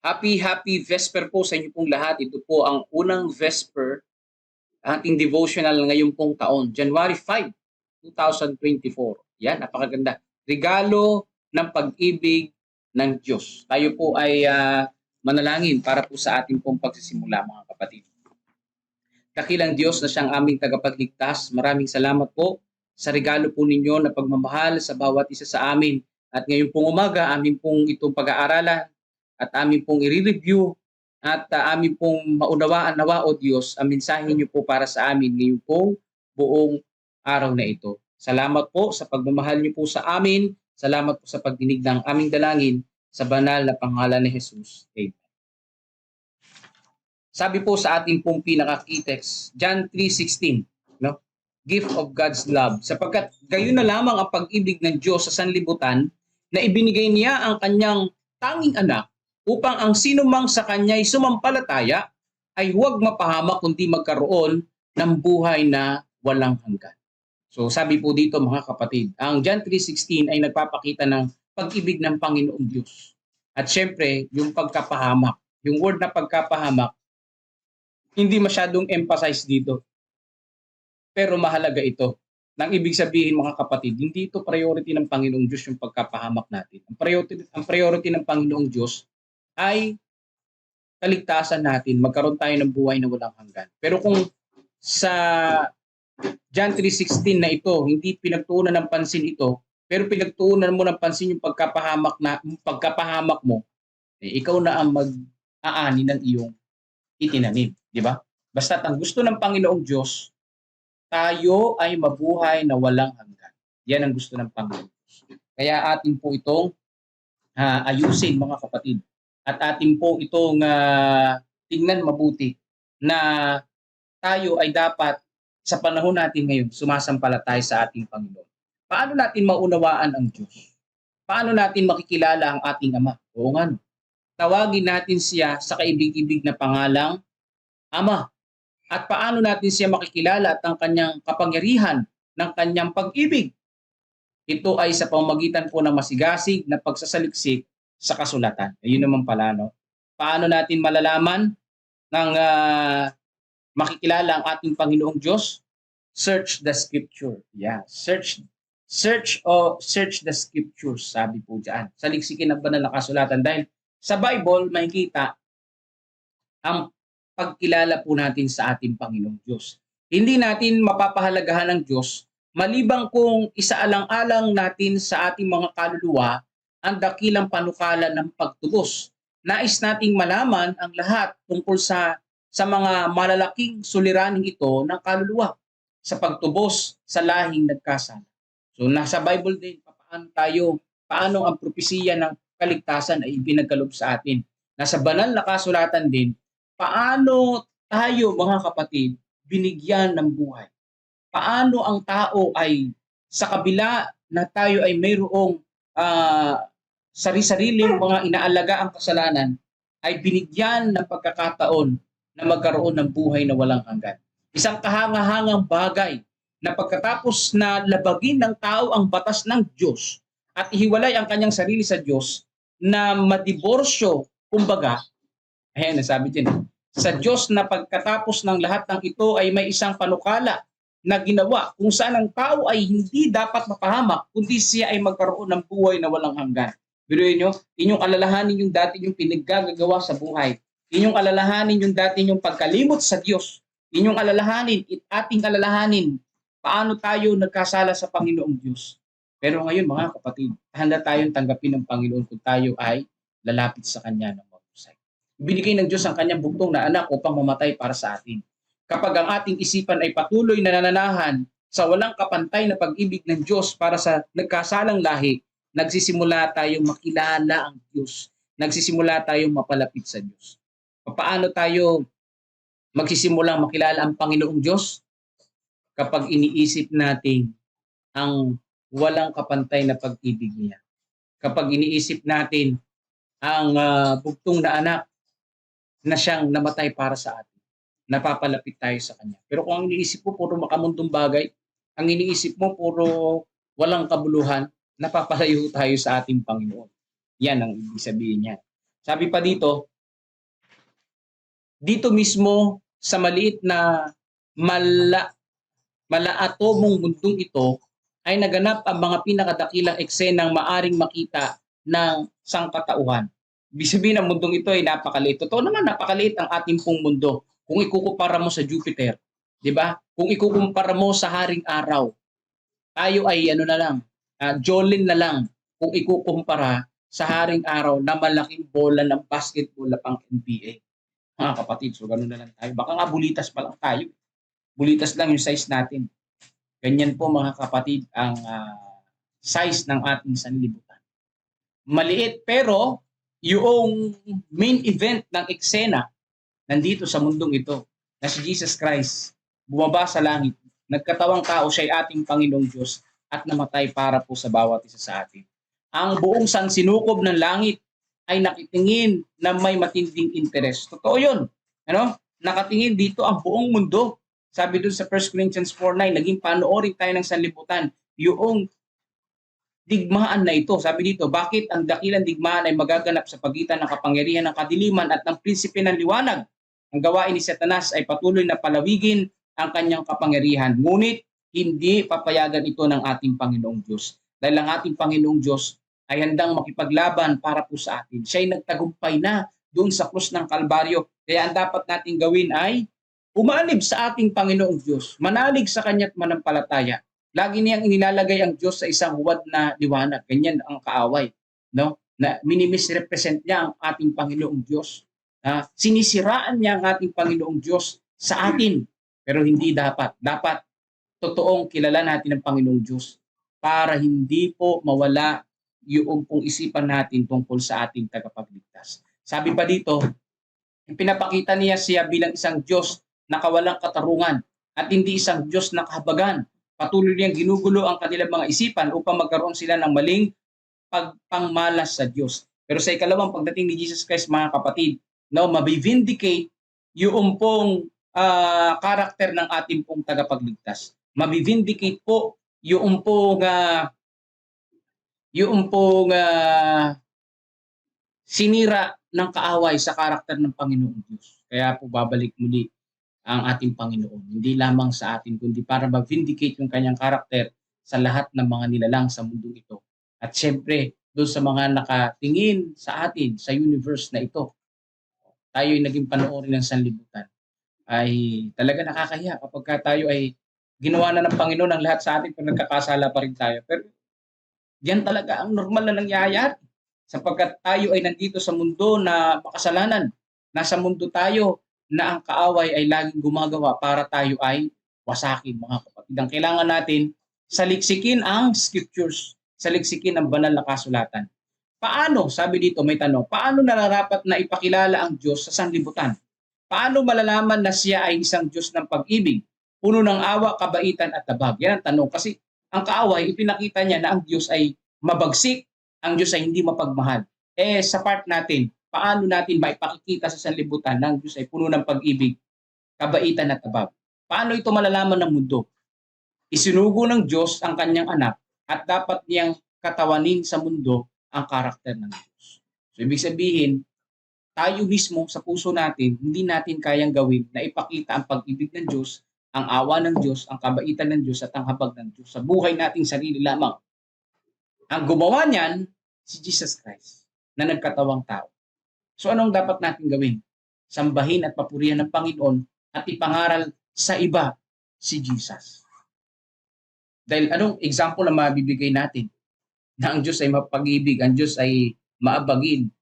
Happy Vesper po sa inyo pong lahat. Ito po ang unang Vesper, ating devotional ngayong pong taon, January 5, 2024. Yan, napakaganda. Regalo ng pag-ibig ng Diyos. Tayo po ay manalangin para po sa ating pong pagsisimula, mga kapatid. Dakilang Diyos na siyang aming tagapagligtas, maraming salamat po sa regalo po ninyo na pagmamahal sa bawat isa sa amin. At ngayon pong umaga, amin pong itong pag-aaralan at amin pong i-review at amin pong maunawaan nawa, O Diyos, ang mensahe niyo po para sa amin ngayon pong buong araw na ito. Salamat po sa pagmamahal niyo po sa amin. Salamat po sa pagdinig ng aming dalangin sa banal na pangalan ni Jesus. Amen. Sabi po sa ating pong pinaka-key text, John 3:16, no? Gift of God's love. Sapagkat gayon na lamang ang pag-ibig ng Diyos sa sanlibutan na ibinigay niya ang kanyang tanging anak upang ang sinumang sa kanya'y sumampalataya ay huwag mapahamak kundi magkaroon ng buhay na walang hanggan. So sabi po dito, mga kapatid, ang John 3:16 ay nagpapakita ng pag-ibig ng Panginoong Diyos. At syempre, yung pagkapahamak, yung word na pagkapahamak, hindi masyadong emphasize dito. Pero mahalaga ito. Nang ibig sabihin, mga kapatid, hindi ito priority ng Panginoong Diyos yung pagkapahamak natin. Ang priority ng Panginoong Diyos ay kaligtasan natin, magkaroon tayo ng buhay na walang hanggan. Pero kung sa John 3:16 na ito, hindi pinagtuunan ng pansin ito, pero pinagtuunan mo ng pansin yung pagkapahamak mo, ikaw na ang mag-aani ng iyong itinanim, di ba? Basta ang gusto ng Panginoong Diyos, tayo ay mabuhay na walang hanggan. Yan ang gusto ng Panginoong Diyos. Kaya atin po itong ayusin, mga kapatid. At atin po itong tingnan mabuti na tayo ay dapat sa panahon natin ngayon sumasampalataya sa ating Panginoon. Paano natin maunawaan ang Diyos? Paano natin makikilala ang ating Ama? Oo nga, no? Tawagin natin siya sa kaibig-ibig na pangalang Ama. At paano natin siya makikilala at ang kanyang kapangyarihan ng kanyang pag-ibig? Ito ay sa pamamagitan po ng masigasig na pagsasaliksik sa kasulatan. Ayun naman pala, no? Paano natin malalaman ng makikilala ang ating Panginoong Diyos? Search the Scripture. Yeah, search the Scriptures, sabi po diyan. Saliksikin ang banal na kasulatan dahil sa Bible makikita ang pagkilala po natin sa ating Panginoong Diyos. Hindi natin mapapahalagahan ng Diyos malibang kung isaalang-alang natin sa ating mga kaluluwa ang dakilang panukala ng pagtubos. Nais nating malaman ang lahat tungkol sa mga malalaking suliraning ito ng kaluluwa sa pagtubos sa lahing nagkasala. So nasa Bible din paano ang propesiya ng kaligtasan ay ibinagkaloob sa atin. Nasa banal na kasulatan din, paano tayo, mga kapatid, binigyan ng buhay. Paano ang tao ay sa kabila na tayo ay mayroong sari-sariling mga inaalaga ang kasalanan, ay binigyan ng pagkakataon na magkaroon ng buhay na walang hanggan. Isang kahangahangang bagay na pagkatapos na labagin ng tao ang batas ng Diyos at ihiwalay ang kanyang sarili sa Diyos, na madiborsyo, kumbaga, ayan, nasabi din, sa Diyos na pagkatapos ng lahat ng ito ay may isang panukala na ginawa kung saan ang tao ay hindi dapat mapahamak, kundi siya ay magkaroon ng buhay na walang hanggan. Biruin nyo, inyong alalahanin yung dati yung pinaggagawa sa buhay. Inyong alalahanin yung dati yung pagkalimot sa Diyos. Inyong alalahanin, ating alalahanin, paano tayo nagkasala sa Panginoong Diyos. Pero ngayon, mga kapatid, handa tayong tanggapin ng Panginoon kung tayo ay lalapit sa Kanya ng mahusay. Binigay ng Diyos ang Kanyang bugtong na anak upang mamatay para sa atin. Kapag ang ating isipan ay patuloy na nananahan sa walang kapantay na pag-ibig ng Diyos para sa nagkasalang lahi, nagsisimula tayong makilala ang Diyos. Nagsisimula tayong mapalapit sa Diyos. Paano tayo magsisimulang makilala ang Panginoong Diyos? Kapag iniisip natin ang walang kapantay na pag-ibig niya. Kapag iniisip natin ang bugtong na anak na siyang namatay para sa atin, napapalapit tayo sa Kanya. Pero kung ang iniisip mo puro makamundong bagay, ang iniisip mo puro walang kabuluhan, napapalayo tayo sa ating Panginoon. Yan ang ibig sabihin niya. Sabi pa dito, dito mismo sa maliit na mala, malaatomong mundong ito ay naganap ang mga pinakadakilang eksenang maaring makita ng sangkatauhan. Ibig sabihin ang mundong ito ay napakaliit. Totoo naman, napakaliit ang ating pong mundo. Kung ikukumpara mo sa Jupiter, di ba? Kung ikukumpara mo sa Haring Araw, tayo ay ano na lang, Jolin na lang kung ikukumpara sa Haring Araw na malaking bola ng basketball na pang NBA. Mga kapatid, so gano'n na lang tayo. Baka nga bulitas pa lang tayo. Bulitas lang yung size natin. Ganyan po mga kapatid ang size ng ating sanlibutan. Maliit pero yung main event ng eksena nandito sa mundong ito na si Jesus Christ bumaba sa langit, nagkatawang tao siya ay ating Panginoong Diyos at namatay para po sa bawat isa sa atin. Ang buong sansinukob ng langit ay nakitingin na may matinding interes. Totoo yun. Ano? Nakatingin dito ang buong mundo. Sabi doon sa 1 Corinthians 4:9, naging panoorin tayo ng sanlibutan yung digmaan na ito. Sabi dito, bakit ang dakilang digmaan ay magaganap sa pagitan ng kapangyarihan ng kadiliman at ng prinsipe ng liwanag? Ang gawain ni Satanas ay patuloy na palawigin ang kanyang kapangyarihan. Ngunit hindi papayagan ito ng ating Panginoong Diyos. Dahil ang ating Panginoong Diyos ay handang makipaglaban para po sa atin. Siya ay nagtagumpay na doon sa krus ng Kalbaryo. Kaya ang dapat nating gawin ay umanib sa ating Panginoong Diyos, manalig sa kanya't manampalataya. Lagi niyang inilalagay ang Diyos sa isang huwad na liwanag. Ganyan ang kaaway. No? Na minimisrepresent niya ang ating Panginoong Diyos. Sinisiraan niya ang ating Panginoong Diyos sa atin. Pero hindi dapat. Dapat totoong kilala natin ang Panginoong Diyos para hindi po mawala yung pong isipan natin tungkol sa ating tagapagligtas. Sabi pa dito, pinapakita niya siya bilang isang Diyos na kawalang katarungan at hindi isang Diyos na kahabagan. Patuloy niyang ginugulo ang kanilang mga isipan upang magkaroon sila ng maling pagpangmalas sa Diyos. Pero sa ikalawang pagdating ni Jesus Christ, mga kapatid, mabivindicate yung pong karakter ng ating pong tagapagligtas. Mabivindicate po yung pong sinira ng kaaway sa karakter ng Panginoong Diyos. Kaya po babalik muli ang ating Panginoon. Hindi lamang sa atin, kundi para mag-vindicate yung kanyang karakter sa lahat ng mga nilalang sa mundong ito. At syempre, doon sa mga nakatingin sa atin, sa universe na ito, tayo ay naging panoorin ng sanlibutan. Ay talaga nakakahiya kapag tayo ay ginawa na ng Panginoon ang lahat sa atin kung nagkakasala pa rin tayo. Pero yan talaga ang normal na nangyayari. Sapagkat tayo ay nandito sa mundo na makasalanan. Nasa mundo tayo na ang kaaway ay laging gumagawa para tayo ay wasakin, mga kapatid. Ang kailangan natin, saliksikin ang scriptures, saliksikin ang banal na kasulatan. Paano, sabi dito may tanong, paano nararapat na ipakilala ang Diyos sa sanlibutan? Paano malalaman na siya ay isang Diyos ng pag-ibig, puno ng awa, kabaitan at tabag? Yan ang tanong. Kasi ang kaaway, ipinakita niya na ang Diyos ay mabagsik, ang Diyos ay hindi mapagmahal. Sa part natin, paano natin maipakikita sa sanlibutan ng Diyos ay puno ng pag-ibig, kabaitan at tabag? Paano ito malalaman ng mundo? Isinugo ng Diyos ang kanyang anak at dapat niyang katawanin sa mundo ang karakter ng Diyos. So ibig sabihin, tayo mismo sa puso natin, hindi natin kayang gawin na ipakita ang pag-ibig ng Diyos, ang awa ng Diyos, ang kabaitan ng Diyos at ang habag ng Diyos sa buhay nating sarili lamang. Ang gumawa niyan, si Jesus Christ, na nagkatawang tao. So anong dapat natin gawin? Sambahin at papurihan ng Panginoon at ipangaral sa iba si Jesus. Dahil anong example na mabibigay natin? Na ang Diyos ay mapag-ibig, ang Diyos ay maabagin,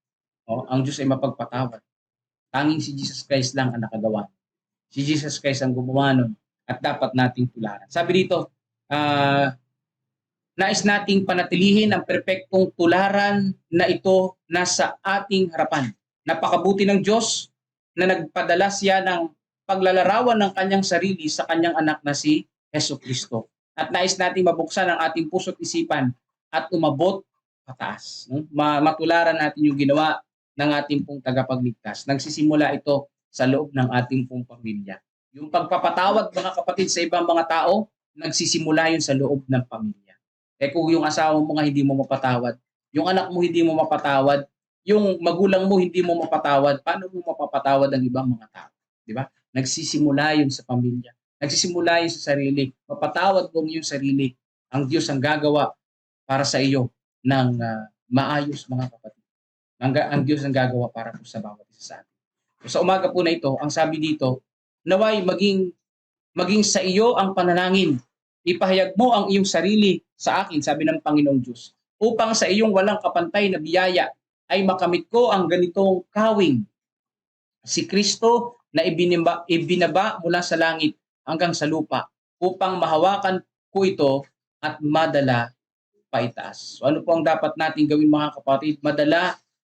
ang Diyos ay mapagpatawad. Tanging si Jesus Christ lang ang nakagawa. Si Jesus Christ ang gumawa nun at dapat nating tularan. Sabi dito, nais nating panatilihin ang perpektong tularan na ito nasa ating harapan. Napakabuti ng Diyos na nagpadala siya ng paglalarawan ng kanyang sarili sa kanyang anak na si Jesucristo. At nais nating mabuksan ang ating puso't isipan at umabot pataas. Matularan natin yung ginawa ng ating pong tagapagligtas. Nagsisimula ito sa loob ng ating pong pamilya. Yung pagpapatawad, mga kapatid, sa ibang mga tao, nagsisimula yun sa loob ng pamilya. Kung yung asawa mo nga hindi mo mapatawad, yung anak mo hindi mo mapatawad, yung magulang mo hindi mo mapatawad, paano mo mapapatawad ang ibang mga tao? Di ba? Nagsisimula yun sa pamilya. Nagsisimula yun sa sarili. Mapatawad mo yung sarili. Ang Diyos ang gagawa para sa iyo ng maayos, mga kapatid. Ang Diyos ang gagawa para po sa bawat isa sa atin. So, sa umaga po na ito, ang sabi dito, naway maging sa iyo ang panalangin. Ipahayag mo ang iyong sarili sa akin, sabi ng Panginoong Diyos, upang sa iyong walang kapantay na biyaya ay makamit ko ang ganitong kawing. Si Kristo na ibinaba mula sa langit hanggang sa lupa upang mahawakan ko ito at madala paitaas. So ano po ang dapat natin gawin, mga kapatid?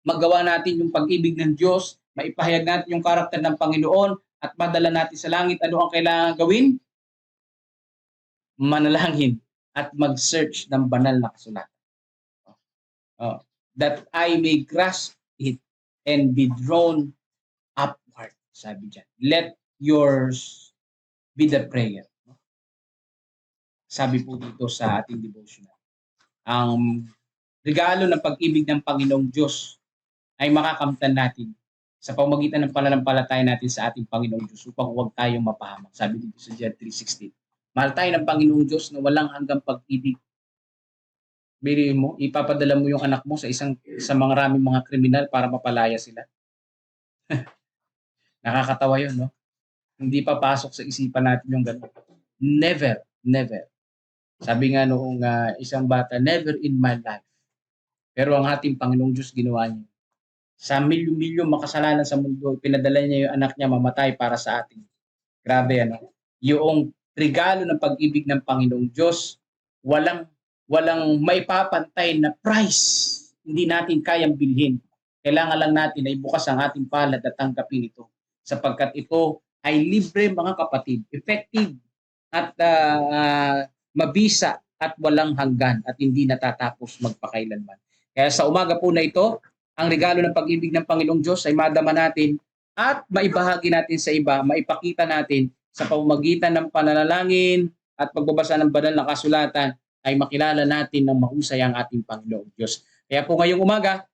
Magawa natin yung pag-ibig ng Diyos, maipahayag natin yung karakter ng Panginoon at madala natin sa langit. Ano ang kailangan gawin? Manalangin at mag-search ng banal na kasulatan. That I may grasp it and be drawn upward, sabi dyan. Let yours be the prayer. Sabi po dito sa ating devotional. Ang regalo ng pag-ibig ng Panginoong Diyos ay makakamtan natin sa pamamagitan ng pananampalataya natin sa ating Panginoong Diyos upang huwag tayong mapahamak. Sabi dito sa John 3:16. Mahal tayo ng Panginoong Diyos na walang hanggang pag-ibig. Biliin mo, ipapadala mo yung anak mo sa mga maraming mga kriminal para mapalaya sila. Nakakatawa yun, no? Hindi pa pasok sa isipan natin yung gano'n. Never, never. Sabi nga noong isang bata, never in my life. Pero ang ating Panginoong Diyos ginawa niya. Sa milyon-milyon makasalanan sa mundo, pinadala niya yung anak niya mamatay para sa atin. Grabe, ano? Yung regalo ng pag-ibig ng Panginoong Diyos, walang maipapantay na price. Hindi natin kayang bilhin. Kailangan lang natin ay bukas ang ating palad at tanggapin ito. Sapagkat ito ay libre, mga kapatid, effective at mabisa at walang hanggan at hindi natatapos magpakailanman. Kaya sa umaga po na ito, ang regalo ng pag-ibig ng Panginoong Diyos ay madama natin at maibahagi natin sa iba, maipakita natin sa pamamagitan ng pananalangin at pagbabasa ng banal na kasulatan ay makilala natin ng mahusay ang ating Panginoong Diyos. Kaya po ngayong umaga,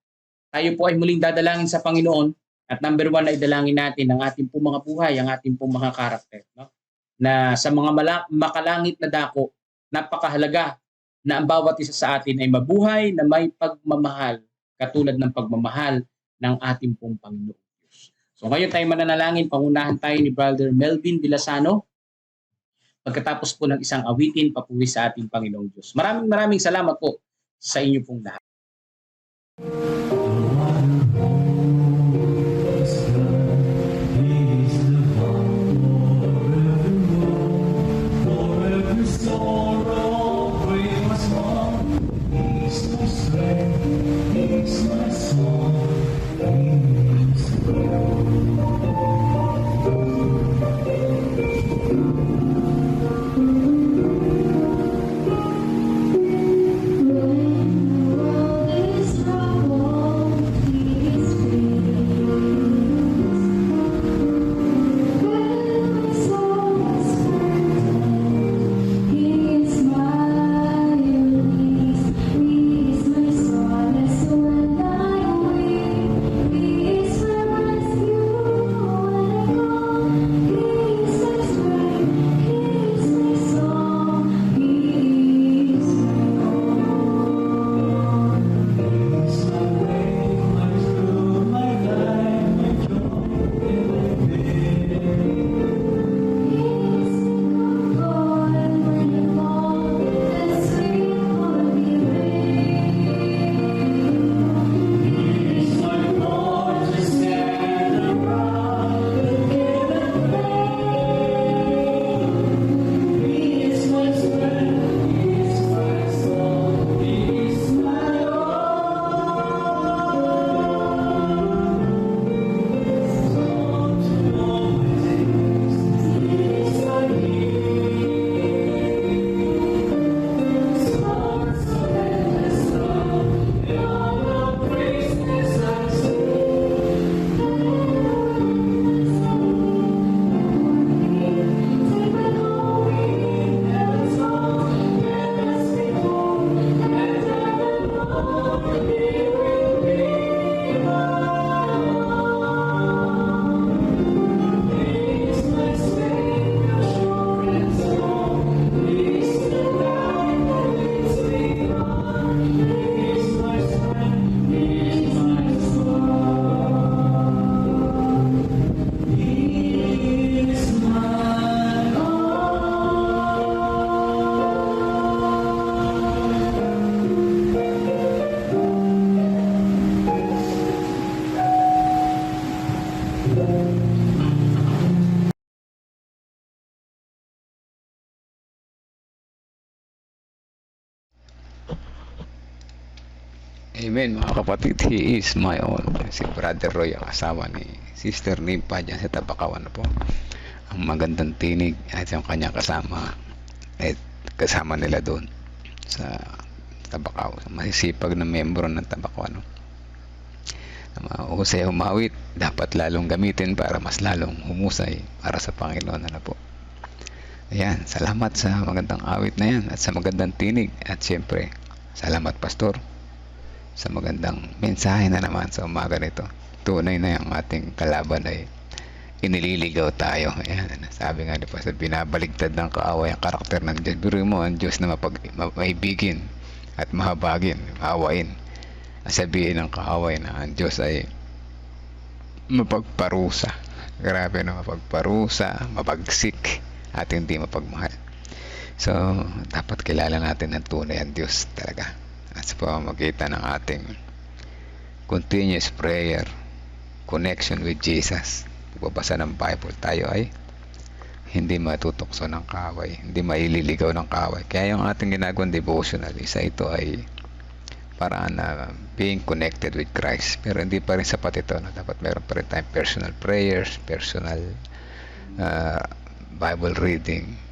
tayo po ay muling dadalangin sa Panginoon at number 1 ay dalangin natin ang ating po mga buhay, ang ating po mga karakter. No? Na sa mga makalangit na dako, napakahalaga na ang bawat isa sa atin ay mabuhay na may pagmamahal katulad ng pagmamahal ng ating pong Panginoon Diyos. So ngayon tayo mananalangin, pangunahan tayo ni Brother Melvin Vilasano. Pagkatapos po ng isang awitin, papuri sa ating Panginoong Diyos. Maraming salamat po sa inyo pong lahat. Is trouble. Amen mga kapatid, he is my own. Si Brother Roy ang asawa ni Sister Nimpa dyan sa Tabakawan na po. Ang magandang tinig at yung kanyang kasama at kasama nila doon sa Tabakaw. Masisipag na membro ng Tabakaw, no? Mahusay humawit, dapat lalong gamitin para mas lalong humusay para sa Panginoon. Ano po? Ayan, salamat sa magandang awit na yan at sa magandang tinig. At siyempre, salamat Pastor sa magandang mensahe na naman sa umaga nito. Tunay na yung ating kalaban ay inililigaw tayo. Ayan, sabi nga ni Pastor, binabaligtad ng kaaway ang karakter ng Diyos. Biro mo ang Diyos na maibigin at mahabagin, maawain. Sabihin ng kaaway na ang Diyos ay mapagparusa. Grabe na, mapagparusa, mapagsik at hindi mapagmahal. So, dapat kilala natin ang tunay ang Diyos talaga. At sa pamamagitan ng ating continuous prayer, connection with Jesus, pagbabasa ng Bible, tayo ay hindi matutokso ng kaaway, hindi maililigaw ng kaaway. Kaya yung ating ginagawang devotional, isa ito ay paraan na being connected with Christ. Pero hindi pa rin sapat ito, no? Dapat meron pa rin tayong personal prayers, personal Bible reading.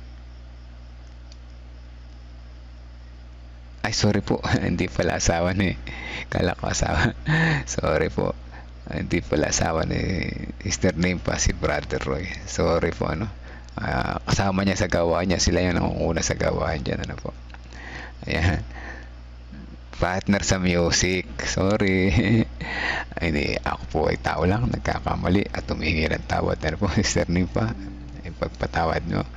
Ay, sorry po. Hindi pala asawa ni... Kala ko asawa. Sorry po. Hindi pala asawa ni Sister Nimpa, si Brother Roy. Sorry po, ano. Kasama niya sa gawain niya. Sila yung nangunguna sa gawain dyan, ano po. Ayan. Partner sa music. Sorry. Hindi, ako po ay tao lang. Nagkakamali at humingi ng tawad. Ano po, Sister Nimpa. Ipagpatawad nyo.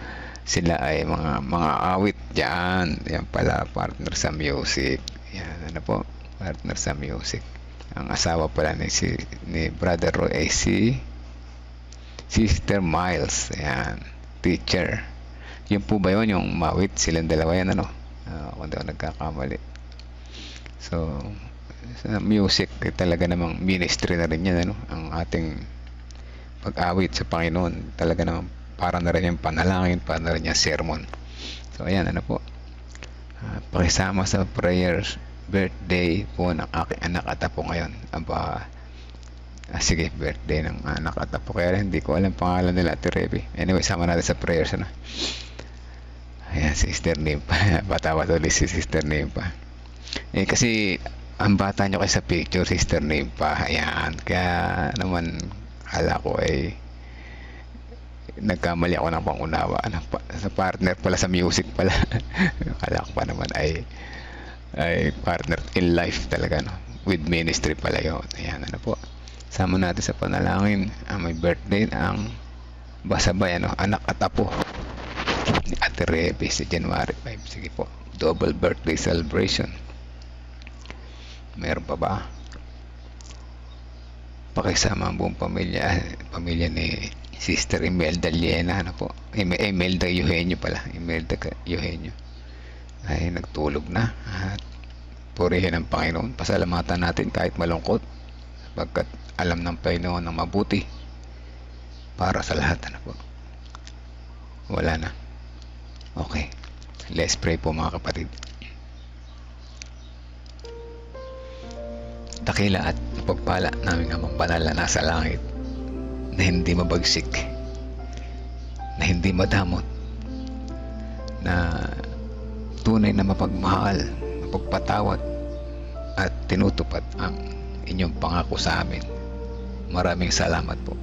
Sila ay mga awit dyan. Yan pala, partner sa music. Yan, ano po, partner sa music. Ang asawa pala ni Brother Roy ay si Sister Miles. Yan, teacher. Yun po ba yun, yung mawit? Silang dalawa yan, ano? Kung daw nagkakamali. So, sa music, talaga namang ministry na rin yan, ano? Ang ating pag-awit sa Panginoon, talaga namang para na rin yung panalangin, para na rin yung sermon. So, ayan, ano po. Pakisama sa prayers, birthday po ng aking anak at apo ngayon. Sige, birthday ng anak at apo. Kaya hindi ko alam pangalan nila, Ate Rebe. Anyway, sama natin sa prayers, ano. Ayan, Sister Nimpa. Patawad ulit si Sister Nimpa. Kasi, ang bata nyo kayo sa picture, Sister Nimpa. Ayan, kaya naman, kala ko ay nagkamali ako ng pangunawa sa partner pala sa music pala. Akala ko pa naman ay partner in life talaga, no? With ministry pala yun. Ayan, ano po, sama natin sa panalangin ang may birthday ang basabay, ano, anak at apo ni Ate Rebe sa January 5. Sige po, double birthday celebration. Meron pa ba? Pakisama ang buong pamilya ni Sister Imelda Liena, ano po. Imelda Eugenio pala. Imelda Eugenio ay nagtulog na. At purihin ang Panginoon. Pasalamatan natin kahit malungkot, sapagkat alam ng Panginoon ng mabuti para sa lahat, ano po. Wala na. Okay. Let's pray po mga kapatid. Dakila at pagpala namin ang banal na nasa langit, na hindi mabagsik, na hindi madamot, na tunay na mapagmahal, mapagpatawad at tinutupad ang inyong pangako sa amin. Maraming salamat po.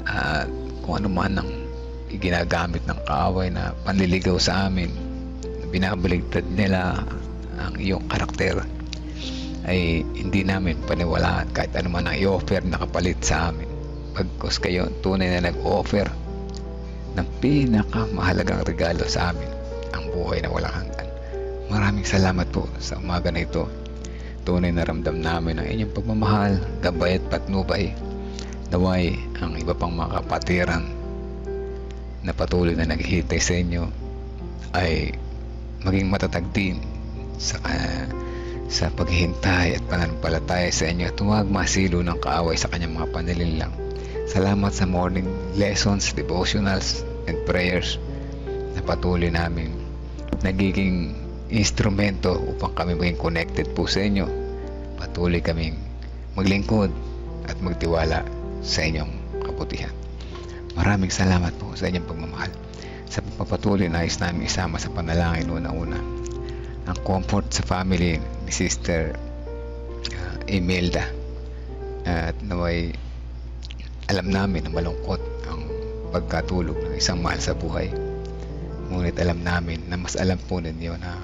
At kung ano man ang ginagamit ng kaaway na panliligaw sa amin, na binabaligtad nila ang iyong karakter, ay hindi namin paniwalaan kahit ano man ang i-offer na kapalit sa amin. Pagkos kayo tunay na nag-offer ng pinakamahalagang regalo sa amin, ang buhay na walang hanggan. Maraming salamat po sa umaga na ito. Tunay na ramdam namin ang inyong pagmamahal, gabay at patnubay. Naway ang iba pang mga kapatiran na patuloy na naghihintay sa inyo ay maging matatag din sa paghihintay at pananampalataya sa inyo at huwag masilo ng kaaway sa kanyang mga panlilinlang. Salamat sa morning lessons, devotionals, and prayers na patuloy namin nagiging instrumento upang kami maging connected po sa inyo patuloy kaming maglingkod at magtiwala sa inyong kabutihan. Maraming salamat po sa inyong pagmamahal. Sa pagpapatuloy, nais namin isama sa panalangin una-una ang comfort sa family ni Sister Imelda, at naway alam namin na malungkot ang pagkatulog ng isang mahal sa buhay. Ngunit alam namin na mas alam po ninyo na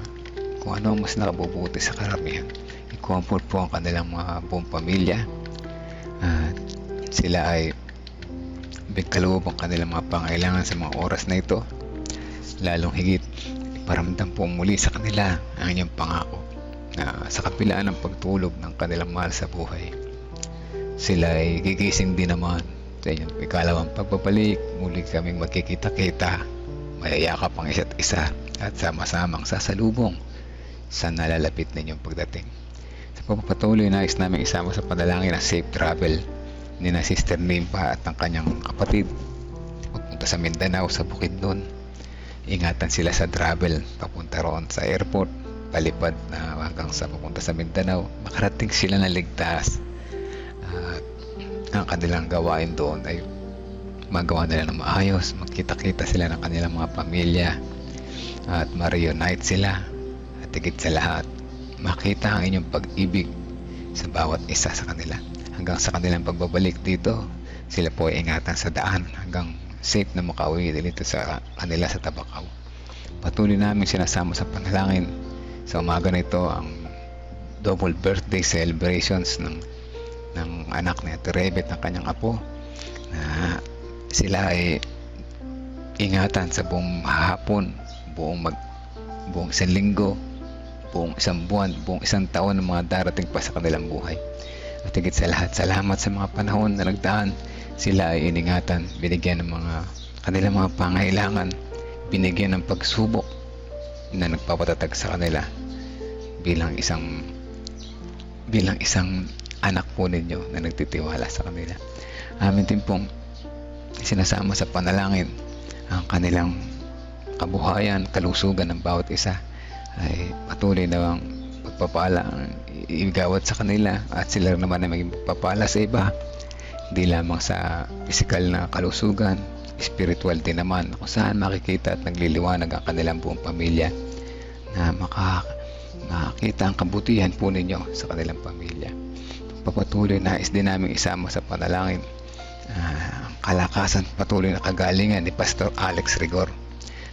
kung ano ang mas nakabubuti sa karamihan. I-comfort po ang kanilang mga buong pamilya, at sila ay bigkaloob ang kanilang mga pangailangan sa mga oras na ito. Lalong higit, iparamdam po muli sa kanila ang inyong pangako na sa kapila ng pagtulog ng kanilang mahal sa buhay, sila ay gigising din naman sa inyong ikalawang pagbabalik. Muli kaming magkikita-kita, mayayakap ang isa't isa at sama-samang sasalubong sa nalalapit ninyong pagdating. Sa pagpapatuloy, nais namin isama sa panalangin ang safe travel ni na Sister Nimpa at ang kanyang kapatid papunta sa Mindanao, sa Bukidnon. Ingatan sila sa travel papunta roon sa airport, palipad na hanggang sa papunta sa Mindanao. Makarating sila na ligtas, at ang kanilang gawain doon ay magawa nila ng maayos, magkita-kita sila ng kanilang mga pamilya at ma-reunite sila, at higit sa lahat makita ang inyong pag-ibig sa bawat isa sa kanila. Hanggang sa kanilang pagbabalik dito, sila po ay ingatan sa daan hanggang safe na makauwi dito sa kanila sa Tabacao. Patuloy namin sinasama sa panalangin sa umaga na ito ang double birthday celebrations ng anak ni Ate Rebet, ng kanyang apo, na sila ay ingatan sa buong hapon, buong isang linggo, buong isang buwan, buong isang taon ng mga darating pa sa kanilang buhay. At higit sa lahat, salamat sa mga panahon na nagdaan. Sila ay iningatan, binigyan ng mga kanilang mga pangailangan, binigyan ng pagsubok na nagpapatatag sa kanila bilang isang anak po ninyo na nagtitiwala sa kanila. Amin din pong sinasama sa panalangin ang kanilang kabuhayan, kalusugan ng bawat isa, ay patuloy na ang pagpapala ang igawad sa kanila, at sila naman ay maging pagpapala sa iba, hindi lamang sa physical na kalusugan, spiritual din naman, kung saan makikita at nagliliwanag ang kanilang buong pamilya, na makita ang kabutihan po ninyo sa kanilang pamilya. Papatuloy, nais din namin isama sa panalangin ang kalakasan, patuloy na kagalingan ni Pastor Alex Rigor,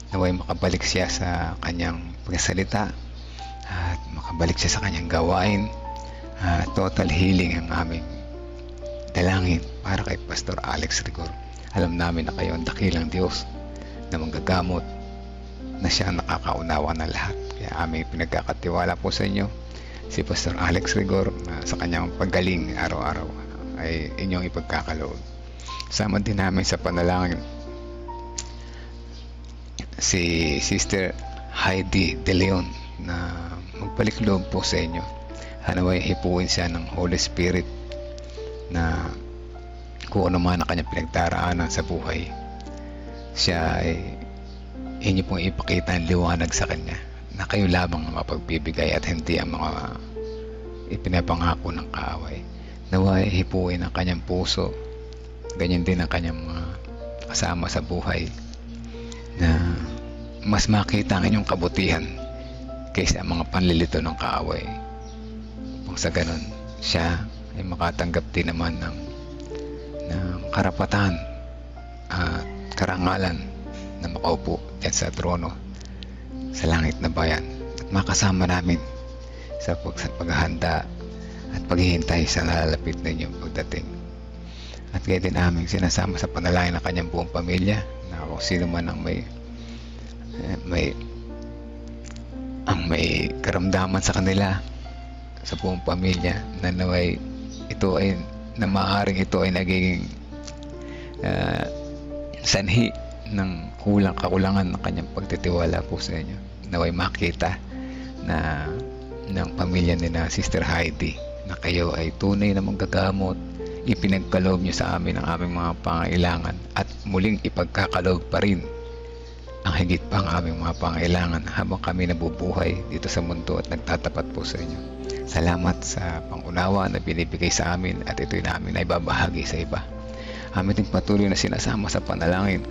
naway makabalik siya sa kanyang pagsalita at makabalik siya sa kanyang gawain. Total healing ang aming dalangin para kay Pastor Alex Rigor. Alam namin na kayo ang dakilang Diyos na manggagamot, na siya ang nakakaunawa ng lahat. Kaya aming pinagkakatiwala po sa inyo si Pastor Alex Rigor, na sa kanyang paggaling araw-araw ay inyong ipagkakaloob. Sama din namin sa panalangin si Sister Heidi De Leon, na magbalik loob po sa inyo. Hanaway hipuin siya ng Holy Spirit, na kung ano man ang kanyang pinagdaraanan sa buhay, siya ay inyo pong ipakita ang liwanag sa kanya, na kayo lamang ang mapagbibigay at hindi ang mga ipinapangako ng kaaway. Naway hipuin ang kanyang puso, ganyan din ang kanyang mga kasama sa buhay, na mas makita ang inyong kabutihan kaysa ang mga panlilito ng kaaway. Kung sa ganun, siya ay makatanggap din naman ng karapatan at karangalan na makaupo dyan sa trono sa langit na bayan, at makasama namin sa paghahanda at paghihintay sa nalalapit na inyong pagdating. At kaya din aming sinasama sa panalangin ng kanyang buong pamilya, na kung sino man ang may karamdaman sa kanila, sa buong pamilya, na naway ito ay na maaaring ito ay nagiging sanhi ng kakulangan ng kanyang pagtitiwala po sa inyo. Naway makita na ng pamilya ni na Sister Heidi na kayo ay tunay na manggagamot, ipinagkaloob nyo sa amin ang aming mga pangailangan, at muling ipagkakaloob pa rin ang higit pa ang aming mga pangailangan habang kami nabubuhay dito sa mundo at nagtatapat po sa inyo. Salamat sa pangunawa na binibigay sa amin at ito'y namin ay babahagi sa iba. Amin ding patuloy na sinasama sa panalangin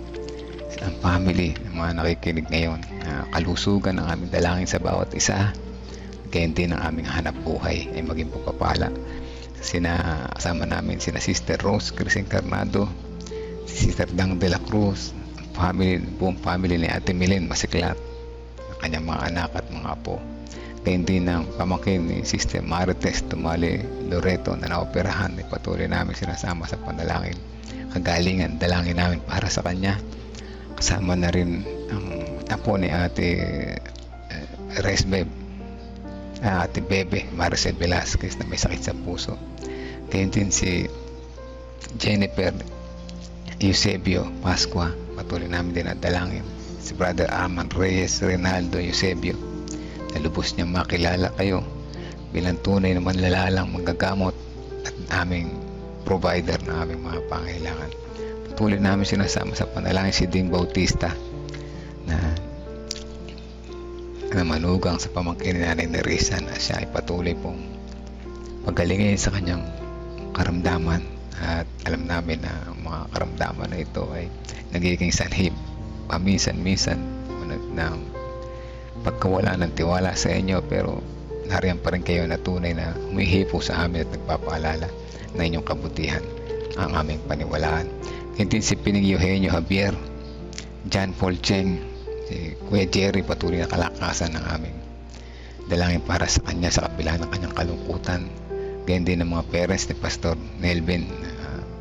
ang family ng mga nakikinig ngayon na kalusugan ng aming dalangin sa bawat isa. Gayon din ang aming hanap buhay ay maging pagpapala. Kasama namin sina Sister Rose Cris Encarnado, si Sister Dang de la Cruz, buong family ni Ate Milen Masiklat, ang kanyang mga anak at mga apo. Gayon din ang pamangkin ni Sister Marites Tumali Loreto na naoperahan ay patuloy namin sinasama sa panalangin. Kagalingan, dalangin namin para sa kanya. Kasama na rin ang apo ni Ate Ate Bebe Maricel Velasquez na may sakit sa puso. Gayon din si Jennifer Eusebio Pascua, patuloy namin din at dalangin. Si Brother Arman Reyes Rinaldo Eusebio, na lubos niyang makilala kayo bilang tunay na manlalalang manggagamot at aming provider ng aming mga pangailangan. Patuloy namin sinasama sa panalangin si Ding Bautista na manugang sa pamangkin ni Nanay Nerissa na siya ay patuloy pong pagalingin sa kanyang karamdaman. At alam namin na ang mga karamdaman na ito ay nagiging sanhib paminsan-minsan ng pagkawala ng tiwala sa inyo, pero nariyan pa rin kayo na tunay na humihipo sa amin at nagpapaalala na inyong kabutihan ang aming paniwalaan. Hindi si Pining Eugenio Javier, John Paul Cheng, si Kuya Jerry, patuloy na kalakasan ng aming dalangin para sa kanya sa kabila ng kanyang kalungkutan. Ganyan din ang mga parents ni Pastor Nelvin,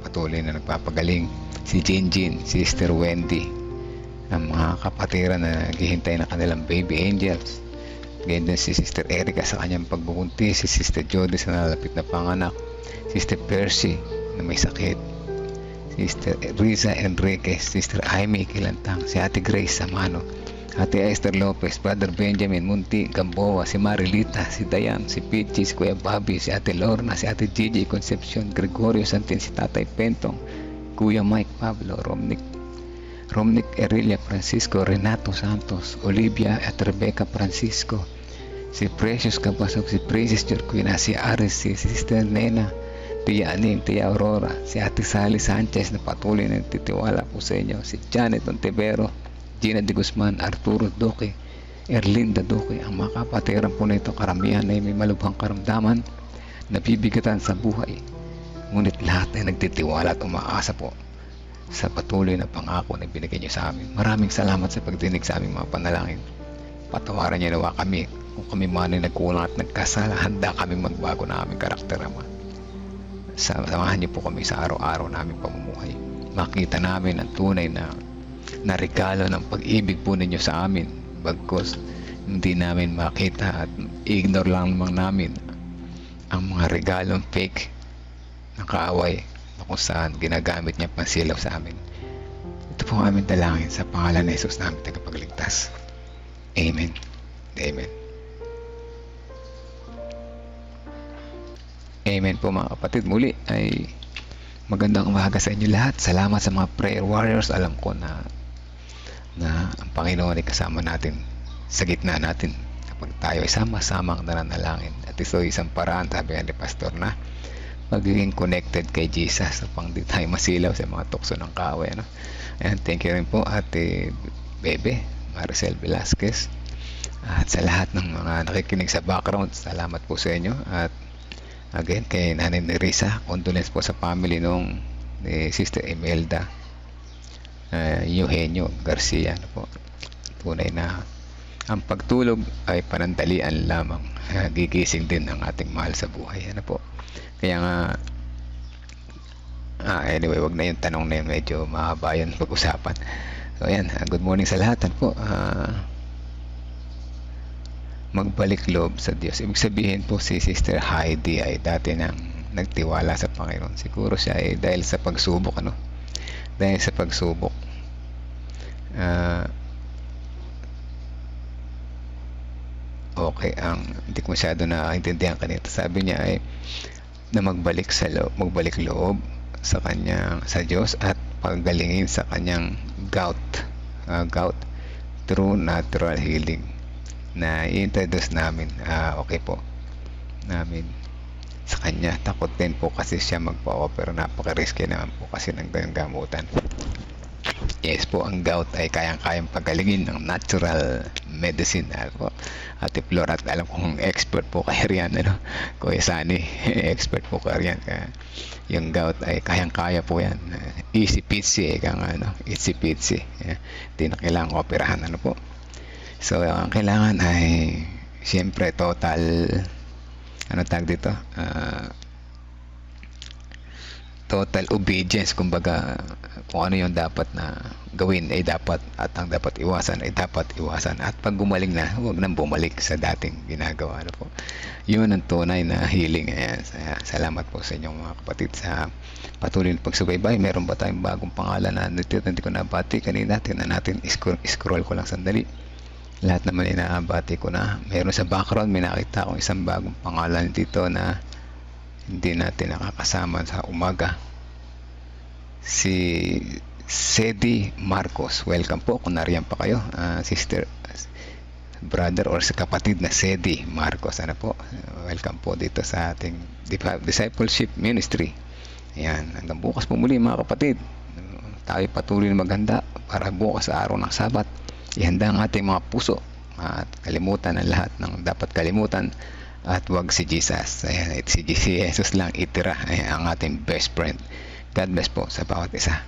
patuloy na nagpapagaling. Si Jinjin, Sister Wendy, ang mga kapatiran na naghihintay ng kanilang baby angels. Ganyan din si Sister Erica sa kanyang pagbubuntis, si Sister Jody sa nalapit na panganak, Sister Percy na may sakit, Sister Riza Enriquez, Sister Aimee Kilantang, si Ate Grace Samano, Ate Esther Lopez, Brother Benjamin Munti Gamboa, si Marilita, si Dayan, si Pichi, si Kuya Bobby, si Ate Lorna, si Ate Gigi Concepcion, Gregorio Santin, si Tatay Pentong, Kuya Mike Pablo, Romnick Erilia Francisco, Renato Santos, Olivia at Rebecca Francisco, si Precious Cabasog, si Princess Jorquina, si Aris, si Sister Nena, Tia Aning, Tia Aurora, si Ate Sally Sanchez na patuloy na nagtitiwala po sa inyo, si Janet Ontivero, Gina de Guzman, Arturo Duque, Erlinda Duque. Ang mga kapatiran po na ito, karamihan ay may malubhang karamdaman, nabibigatan sa buhay, ngunit lahat ay nagtitiwala at umaasa po sa patuloy na pangako na binigay niyo sa amin. Maraming salamat sa pagdinig sa aming mga panalangin. Patawaran niyo nawa kami kung kami man ay nagkulang at nagkasala. Handa kaming magbago na aming karakter, Ama. Samahan niyo po kami sa araw-araw naming pamumuhay. Makita namin ang tunay na regalo ng pag-ibig po ninyo sa amin, bagkus hindi namin makita at ignore lang naman namin ang mga regalong fake ng kaaway na kung saan ginagamit niya pansilaw sa amin. Ito po ang aming dalangin sa pangalan ni Jesus namin tagapagligtas. Amen. Amen. Amen po mga kapatid. Muli ay magandang umaga sa inyo lahat. Salamat sa mga prayer warriors. Alam ko na ang Panginoon ay kasama natin sa gitna natin kapag tayo ay sama-samang nananalangin. At ito ay isang paraan, sabi ni Pastor, na magiging connected kay Jesus upang di tayo masilaw sa mga tukso ng kaaway. Ayan, thank you rin po Ate Bebe Maricel Velasquez at sa lahat ng mga nakikinig sa background. Salamat po sa inyo. At again, kay Nanay Nerissa, condolence po sa family nung ni Sister Imelda Eugenio Garcia. Po, tunay na ang pagtulog ay panandalian lamang. Gigising din ang ating mahal sa buhay. Po, kaya nga anyway, wag na yung tanong na yun, medyo mahaba yun pag-usapan. So ayan, good morning sa lahat. Po, magbalik loob sa Diyos. Ibig sabihin po si Sister Heidi ay dati nang nagtiwala sa Panginoon. Siguro siya ay dahil sa pagsubok, dahil sa pagsubok. Okay, hindi ko masyado naintindihan kanito. Sabi niya ay na magbalik loob sa kanyang sa Diyos at paggalingin sa kanyang gout. true natural healing na i-introduce namin. Okay po namin sa kanya. Takot din po kasi siya magpa-offer. Napaka-risky naman po kasi ng ganyang gamutan. Yes po, ang gout ay kayang-kayang pagalingin ng natural medicine. Po. Ate Flor, at alam kong expert po kayo riyan, Kuya Sani, expert po kayo riyan. Kaya yung gout ay kayang-kaya po yan. Easy peasy, easy peasy. Hindi na kailangang operahan, po. So, ang kailangan ay siyempre total, tag dito? Total obedience, kumbaga kung ano yung dapat na gawin ay dapat, at ang dapat iwasan ay dapat iwasan, at pag gumaling na, huwag nang bumalik sa dating ginagawa, po. Yun ang tunay na healing. Ayan. Salamat po sa inyong mga kapatid sa patuloy na pagsubaybay. Meron ba tayong bagong pangalan na hindi ko nabati kanina? Tingnan natin, scroll ko lang sandali. Lahat naman inabati ko na. Meron sa background, may nakita akong isang bagong pangalan dito na hindi natin nakakasama sa umaga. Si Sedi Marcos. Welcome po kung nariyan pa kayo. Sister, brother, or sa kapatid na Sedi Marcos. Welcome po dito sa ating discipleship ministry. Ayan. Hanggang bukas po muli mga kapatid. Tayo patuloy na maghanda para bukas sa araw ng Sabat. Ihanda ang ating mga puso at kalimutan ang lahat ng dapat kalimutan. At wag si Jesus. Ayan, si Jesus lang itira. Ayan, ang ating best friend. God bless po sa bawat isa.